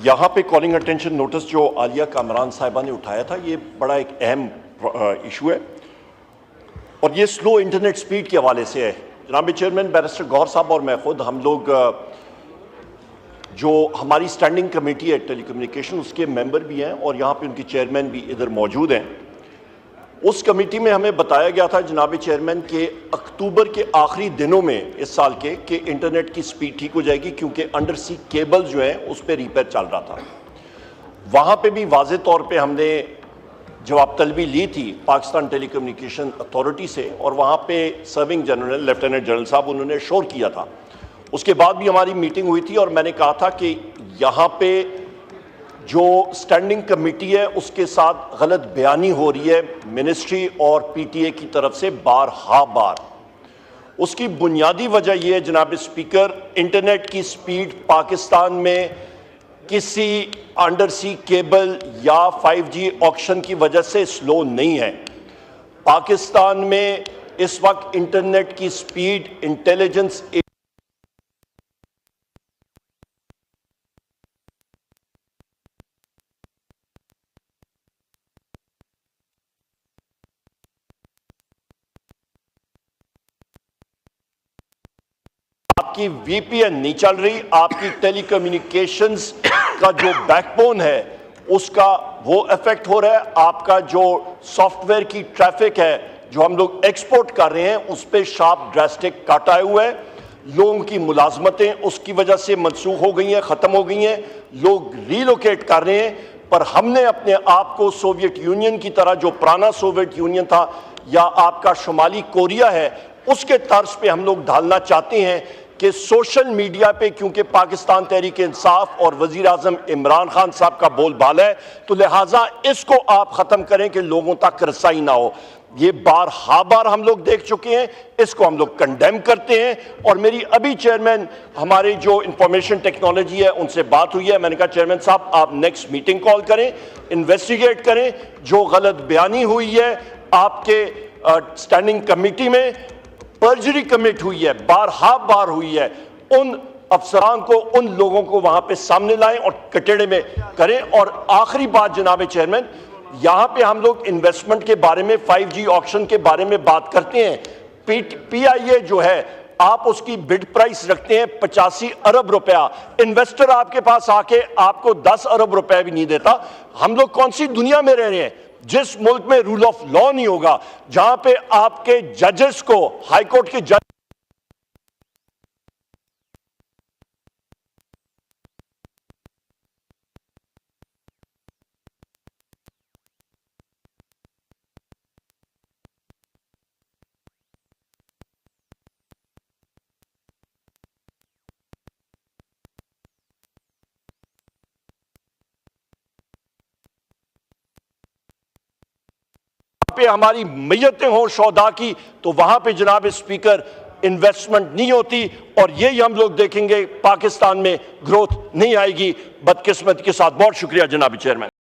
यहाँ पे calling attention notice जो आलिया कामरान साहिबा ने उठाया था, ये बड़ा एक अहम इशू है और ये स्लो इंटरनेट स्पीड के हवाले से है। जनाब चेयरमैन बैरिस्टर गौहर साहब और मैं खुद, हम लोग जो हमारी स्टैंडिंग कमेटी है टेलीकम्युनिकेशन, उसके मेंबर भी हैं और यहाँ पे उनके चेयरमैन भी इधर मौजूद हैं। उस कमेटी में हमें बताया गया था जनाब चेयरमैन के अक्टूबर के आखिरी दिनों में इस साल के कि इंटरनेट की स्पीड ठीक हो जाएगी, क्योंकि अंडर सी केबल जो है उस पर रिपेयर चल रहा था। वहाँ पे भी वाज़े तौर पे हमने जवाब तलबी ली थी पाकिस्तान टेलीकम्युनिकेशन अथॉरिटी से और वहाँ पे सर्विंग जनरल लेफ्टिनेंट जनरल साहब उन्होंने श्योर किया था। उसके बाद भी हमारी मीटिंग हुई थी और मैंने कहा था कि यहाँ पे जो स्टैंडिंग कमेटी है उसके साथ गलत बयानी हो रही है मिनिस्ट्री और पीटीए की तरफ से बार। उसकी बुनियादी वजह यह है जनाब स्पीकर, इंटरनेट की स्पीड पाकिस्तान में किसी अंडर सी केबल या 5G ऑक्शन की वजह से स्लो नहीं है। पाकिस्तान में इस वक्त इंटरनेट की स्पीड इंटेलिजेंस आपकी VPN नहीं चल रही, आपकी टेलीकम्युनिकेशंस का जो बैकबोन है उसका वो इफेक्ट हो रहा है, आपका जो सॉफ्टवेयर की ट्रैफिक है जो हम लोग एक्सपोर्ट कर रहे हैं उस पर शार्प ड्रास्टिक काट आए हुए है। लोगों की मुलाजमतें उसकी वजह से मनसूख हो गई हैं, ख़त्म हो गई हैं, लोग रीलोकेट कर रहे हैं। पर हमने अपने आप को सोवियत यूनियन की तरह, जो पुराना सोवियत यूनियन था या आपका शुमाली कोरिया है, उसके तर्ज पे हम लोग ढालना चाहते हैं कि सोशल मीडिया पे, क्योंकि पाकिस्तान तहरीक इंसाफ और वजीर आजम इमरान खान साहब का बोलबाला है, तो लिहाजा इसको आप ख़त्म करें कि लोगों तक रसाई ना हो। ये बार हम लोग देख चुके हैं, इसको हम लोग कंडेम करते हैं। और मेरी अभी चेयरमैन हमारे जो इंफॉर्मेशन टेक्नोलॉजी है उनसे बात हुई है, मैंने कहा चेयरमैन साहब आप नेक्स्ट मीटिंग कॉल करें, इन्वेस्टिगेट करें, जो गलत बयानी हुई है आपके स्टैंडिंग कमेटी में, पर्जरी कमिट हुई है, बार हुई है, उन अफसरान को, उन लोगों को वहां पे सामने लाएं और कटेड़े में करें। और आखिरी बात जनाब चेयरमैन, यहां पे हम लोग इन्वेस्टमेंट के बारे में, 5G ऑक्शन के बारे में बात करते हैं। PIA जो है आप उसकी बिड प्राइस रखते हैं 85 अरब रुपया, इन्वेस्टर आपके पास आके आपको 10 अरब रुपया भी नहीं देता। हम लोग कौन सी दुनिया में रह रहे हैं जिस मुल्क में रूल ऑफ लॉ नहीं होगा, जहां पे आपके जजेस को, हाई कोर्ट के जज पे हमारी मैयतें हों शौदा की, तो वहां पे जनाब स्पीकर इन्वेस्टमेंट नहीं होती और यही हम लोग देखेंगे, पाकिस्तान में ग्रोथ नहीं आएगी बदकिस्मती के साथ। बहुत शुक्रिया जनाब चेयरमैन।